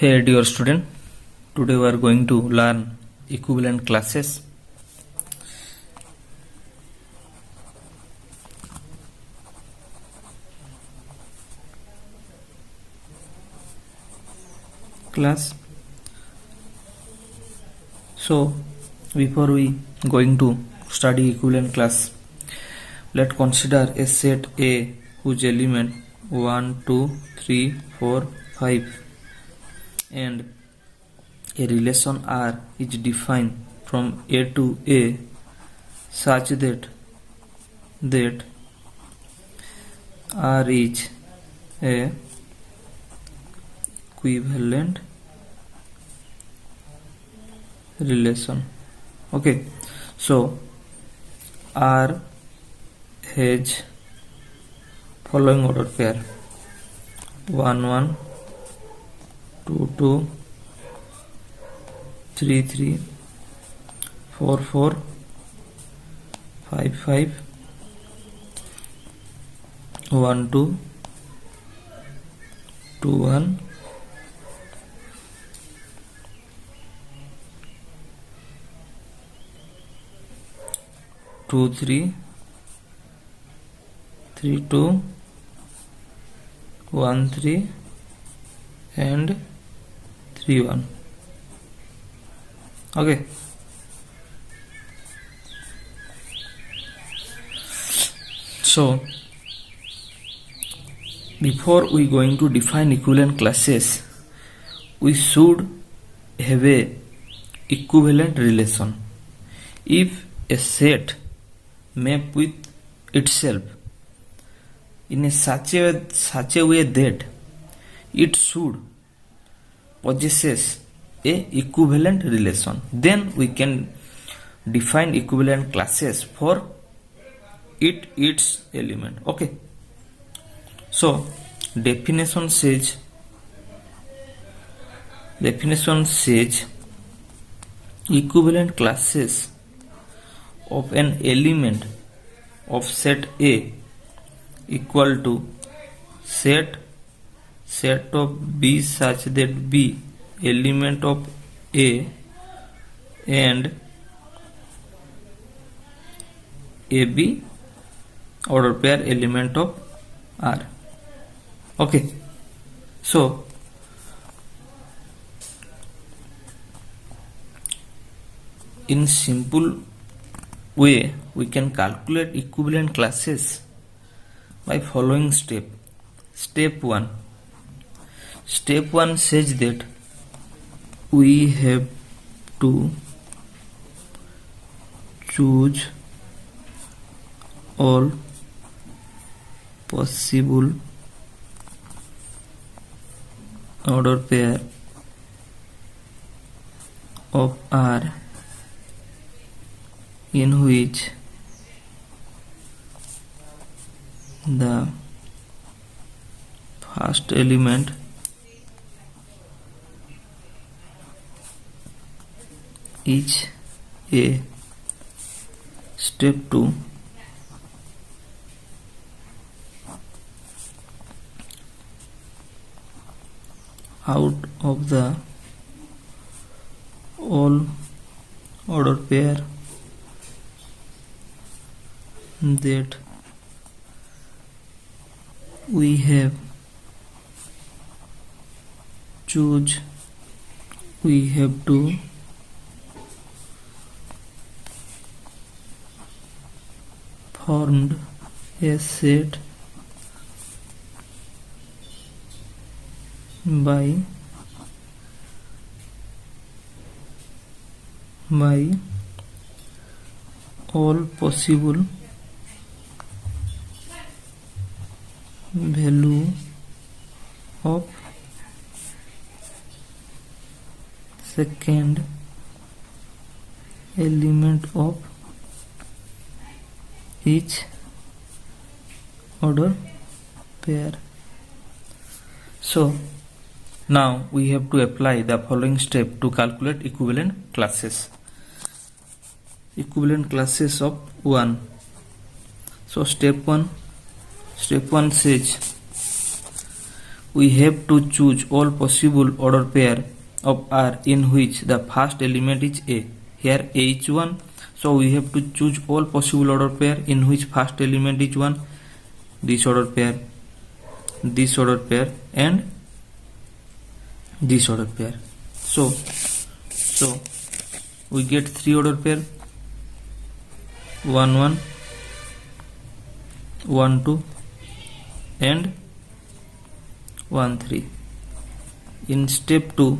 Hey dear student, today we are going to learn equivalent classes. So before we going to study equivalent class, let's consider a set A whose element 1, 2, 3, 4, 5 and a relation R is defined from A to A such that R is a equivalent relation. Okay, so R has following order pair 1 1 2 2 3 3 4 4 5 5 1 2 2 1 2 3 3 2 1 3 and 3 1. Okay, so before we going to define equivalent classes, we should have a equivalent relation. If a set map with itself in a such a way that it should possesses a equivalent relation, then we can define equivalent classes for its element. Okay, so definition says equivalent classes of an element of set A equal to set of B such that B element of A and AB order pair element of R. Okay, so in simple way we can calculate equivalent classes by following step. Step 1 says that we have to choose all possible order pair of R in which the first element is A. Step 2 out of the all order pair that we have we have to formed a set by all possible value of second element of each order pair. So now we have to apply the following step to calculate equivalent classes. Equivalent classes of 1. So step 1 says we have to choose all possible order pair of R in which the first element is A. Here A is 1, so we have to choose all possible order pair in which first element is 1. This order pair, this order pair, and this order pair. So we get 3 order pair, 1 1, 1 2, and 1 3. In step 2,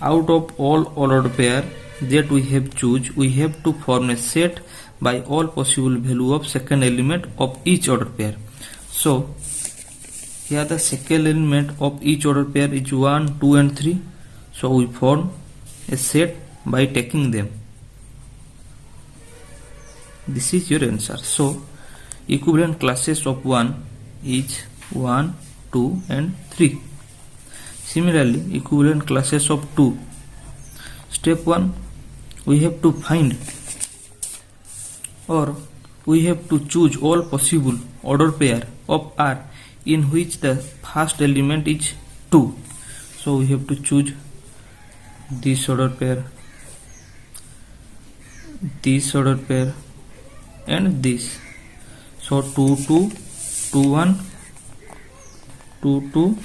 out of all ordered pair that we have choose, we have to form a set by all possible value of second element of each ordered pair. So here the second element of each ordered pair is 1, 2, and 3. So we form a set by taking them. This is your answer. So equivalent classes of 1 is 1, 2, and 3. Similarly, equivalent classes of 2. Step 1, we have to find or we have to choose all possible order pair of R in which the first element is 2. So we have to choose this order pair, this order pair, and this. So 2 2, 2 1, 2 2,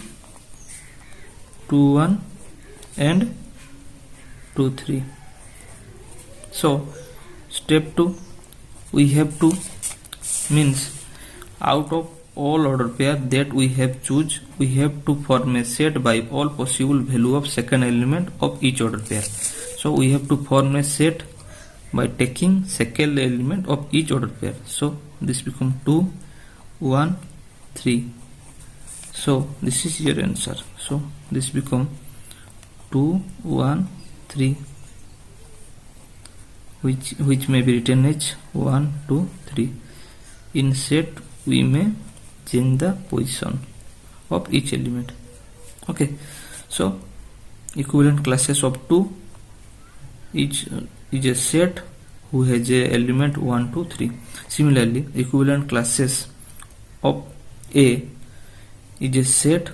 2 1, and 2 3. So step 2, we have to means out of all order pair that we have choose, we have to form a set by all possible value of second element of each order pair. So we have to form a set by taking second element of each order pair. So this become 2 1 3. So this is your answer. So this become 2 1 3, which may be written as 1 2 3. In set we may change the position of each element. Okay, so equivalent classes of 2 is a set who has a element 1 2 3. Similarly, equivalent classes of A is a set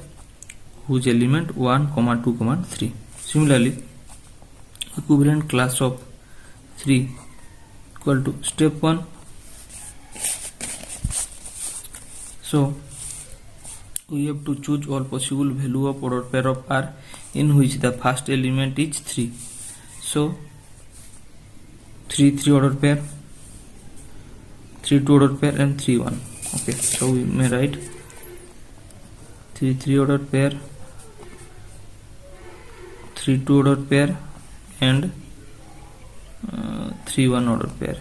whose element 1 2 3. Similarly, equivalent class of 3 equal to step 1. So we have to choose all possible value of order pair of R in which the first element is 3. So 3 3 order pair, 3 2 order pair, and 3 1. Okay, so we may write 3 3 order pair, 3 2 order pair, and 3 1 order pair.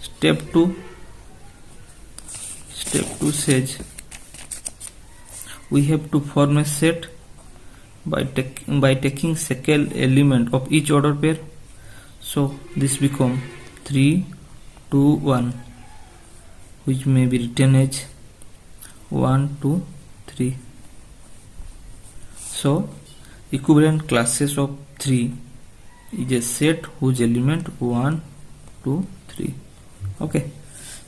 Step 2 says we have to form a set by taking second element of each order pair. So this become 3 2 1, which may be written as 1 2 3. So equivalent classes of 3 is a set whose element 1 2 3. Okay,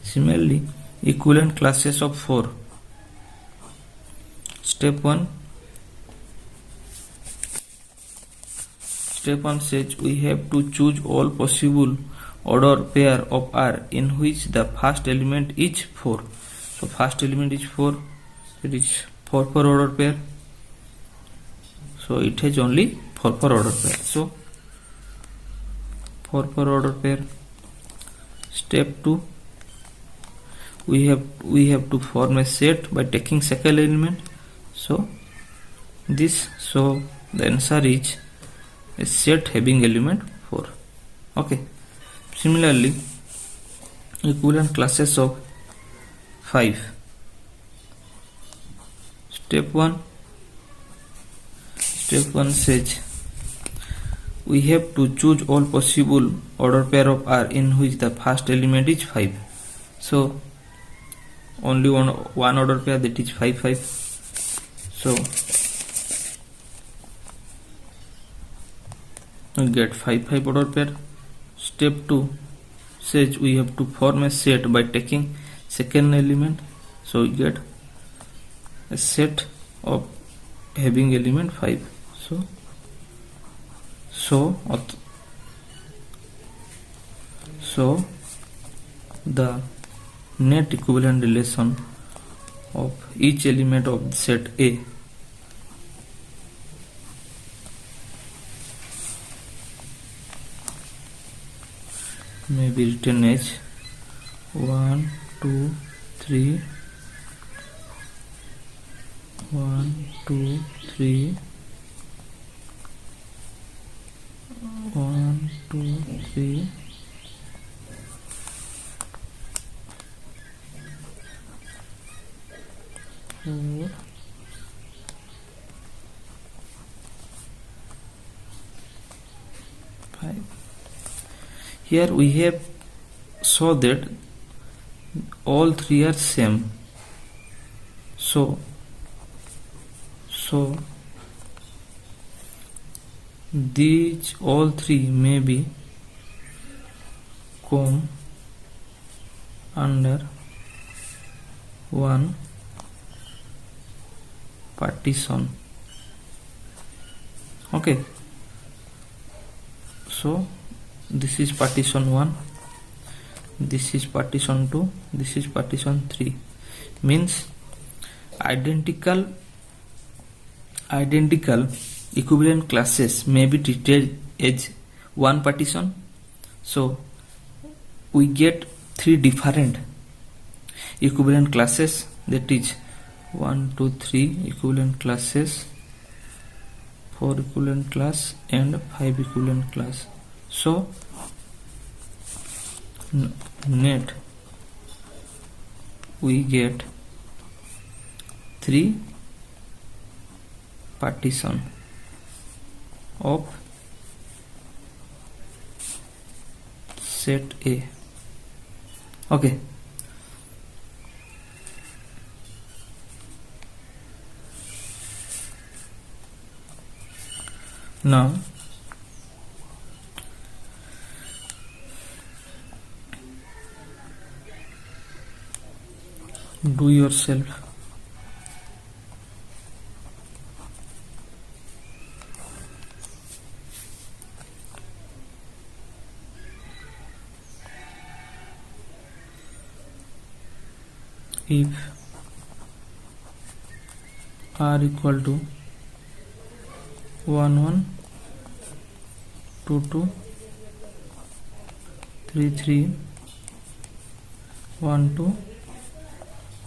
similarly equivalent classes of 4. Step 1 says we have to choose all possible order pair of R in which the first element is 4. So first element is 4, it is 4 per order pair, so it has only 4 per order pair. So 4 per order pair. Step 2, we have to form a set by taking second element. So the answer is a set having element 4. Okay, similarly equivalent classes of 5. Step 1 says we have to choose all possible order pair of R in which the first element is 5. So only one order pair, that is 5 5. So we get 5 5 order pair. Step 2 says we have to form a set by taking second element, so we get a set of having element 5. So the net equivalent relation of each element of the set A may be written as 1 2 3 1 2 3 1 2 3 4 5. Here we have saw that all three are same, so these all three may be come under one partition. Okay, so this is partition 1, this is partition 2, this is partition 3, means identical equivalent classes may be treated as one partition. So we get three different equivalent classes, that is 1 2 3 equivalent classes, 4 equivalent class and 5 equivalent class. So net we get 3 partition of set A. Okay, now do yourself if r equal to 1 1 2 2 3 3 1 2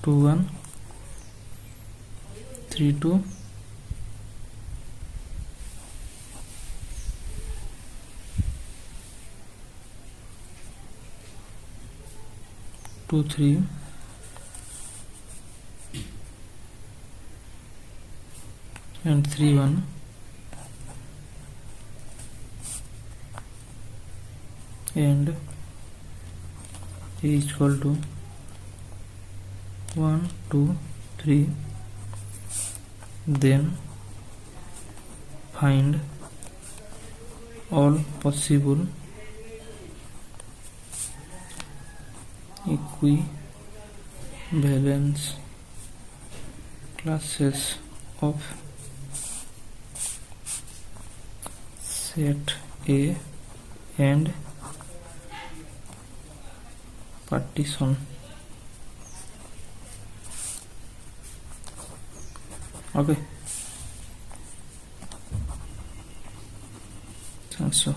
2 1 3 2 2 3 and 3 1 and A is equal to 1 2 3, then find all possible equivalence classes of set A and partition. Okay, thanks.